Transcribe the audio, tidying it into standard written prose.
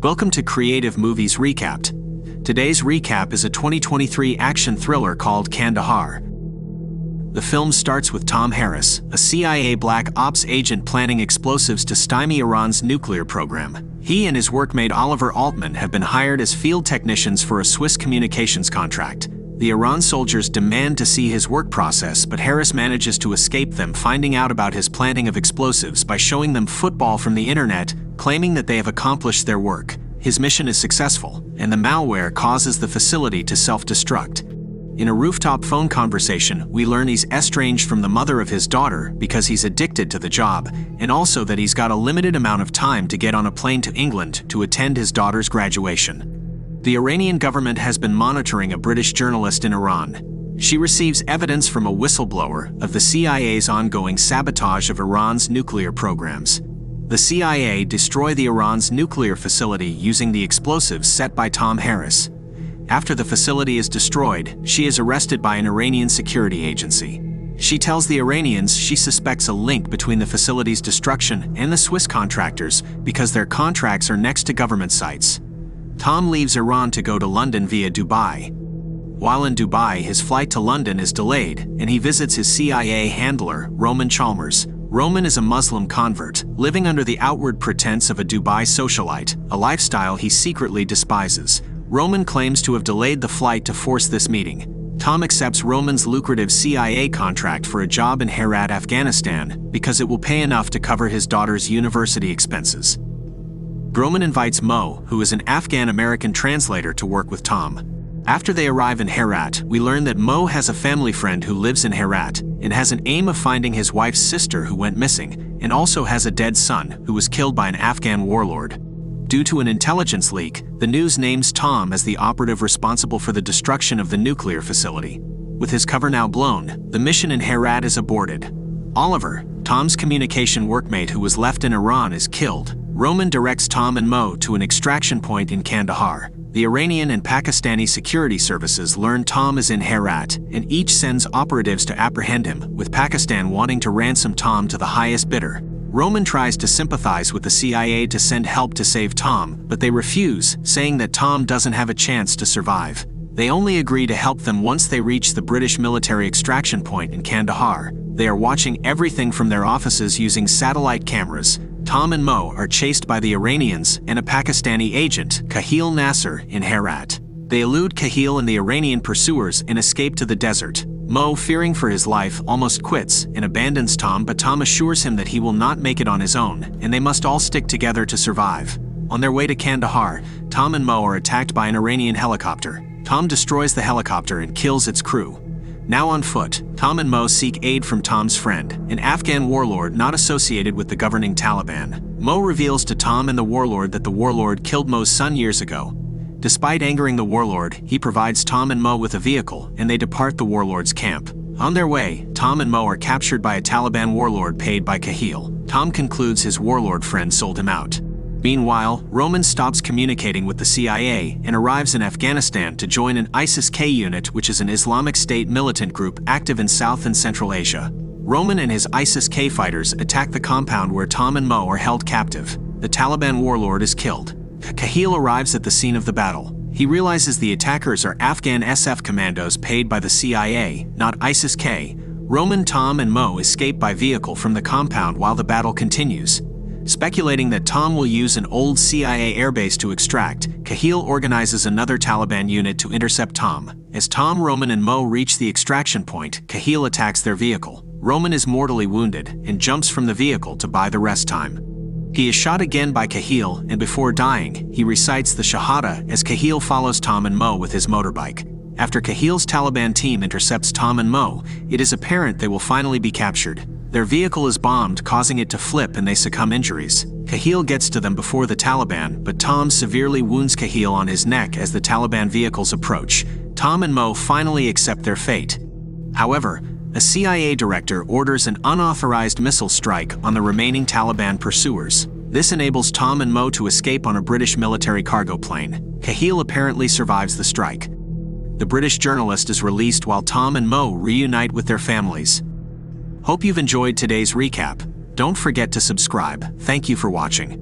Welcome to Creative Movies Recapped. Today's recap is a 2023 action thriller called Kandahar. The film starts with Tom Harris, a CIA Black Ops agent planning explosives to stymie Iran's nuclear program. He and his workmate Oliver Altman have been hired as field technicians for a Swiss communications contract. The Iran soldiers demand to see his work process, but Harris manages to escape them, finding out about his planting of explosives by showing them football from the internet, claiming that they have accomplished their work. His mission is successful, and the malware causes the facility to self-destruct. In a rooftop phone conversation, we learn he's estranged from the mother of his daughter because he's addicted to the job, and also that he's got a limited amount of time to get on a plane to England to attend his daughter's graduation. The Iranian government has been monitoring a British journalist in Iran. She receives evidence from a whistleblower of the CIA's ongoing sabotage of Iran's nuclear programs. The CIA destroy the Iran's nuclear facility using the explosives set by Tom Harris. After the facility is destroyed, she is arrested by an Iranian security agency. She tells the Iranians she suspects a link between the facility's destruction and the Swiss contractors because their contracts are next to government sites. Tom leaves Iran to go to London via Dubai. While in Dubai, his flight to London is delayed, and he visits his CIA handler, Roman Chalmers. Roman is a Muslim convert, living under the outward pretense of a Dubai socialite, a lifestyle he secretly despises. Roman claims to have delayed the flight to force this meeting. Tom accepts Roman's lucrative CIA contract for a job in Herat, Afghanistan, because it will pay enough to cover his daughter's university expenses. Roman invites Mo, who is an Afghan-American translator, to work with Tom. After they arrive in Herat, we learn that Mo has a family friend who lives in Herat and has an aim of finding his wife's sister who went missing, and also has a dead son who was killed by an Afghan warlord. Due to an intelligence leak, the news names Tom as the operative responsible for the destruction of the nuclear facility. With his cover now blown, the mission in Herat is aborted. Oliver, Tom's communication workmate who was left in Iran, is killed. Roman directs Tom and Mo to an extraction point in Kandahar. The Iranian and Pakistani security services learn Tom is in Herat, and each sends operatives to apprehend him, with Pakistan wanting to ransom Tom to the highest bidder. Roman tries to sympathize with the CIA to send help to save Tom, but they refuse, saying that Tom doesn't have a chance to survive. They only agree to help them once they reach the British military extraction point in Kandahar. They are watching everything from their offices using satellite cameras. Tom and Mo are chased by the Iranians and a Pakistani agent, Kahil Nasser, in Herat. They elude Kahil and the Iranian pursuers and escape to the desert. Mo, fearing for his life, almost quits and abandons Tom, but Tom assures him that he will not make it on his own, and they must all stick together to survive. On their way to Kandahar, Tom and Mo are attacked by an Iranian helicopter. Tom destroys the helicopter and kills its crew. Now on foot, Tom and Mo seek aid from Tom's friend, an Afghan warlord not associated with the governing Taliban. Mo reveals to Tom and the warlord that the warlord killed Mo's son years ago. Despite angering the warlord, he provides Tom and Mo with a vehicle, and they depart the warlord's camp. On their way, Tom and Mo are captured by a Taliban warlord paid by Kahil. Tom concludes his warlord friend sold him out. Meanwhile, Roman stops communicating with the CIA and arrives in Afghanistan to join an ISIS-K unit, which is an Islamic State militant group active in South and Central Asia. Roman and his ISIS-K fighters attack the compound where Tom and Mo are held captive. The Taliban warlord is killed. Kahil arrives at the scene of the battle. He realizes the attackers are Afghan SF commandos paid by the CIA, not ISIS-K. Roman, Tom, and Mo escape by vehicle from the compound while the battle continues. Speculating that Tom will use an old CIA airbase to extract, Kahil organizes another Taliban unit to intercept Tom. As Tom, Roman, and Mo reach the extraction point, Kahil attacks their vehicle. Roman is mortally wounded and jumps from the vehicle to buy the rest time. He is shot again by Kahil, and before dying, he recites the Shahada as Kahil follows Tom and Mo with his motorbike. After Kahil's Taliban team intercepts Tom and Mo, it is apparent they will finally be captured. Their vehicle is bombed, causing it to flip, and they succumb injuries. Kahil gets to them before the Taliban, but Tom severely wounds Kahil on his neck as the Taliban vehicles approach. Tom and Mo finally accept their fate. However, a CIA director orders an unauthorized missile strike on the remaining Taliban pursuers. This enables Tom and Mo to escape on a British military cargo plane. Kahil apparently survives the strike. The British journalist is released while Tom and Mo reunite with their families. Hope you've enjoyed today's recap. Don't forget to subscribe. Thank you for watching.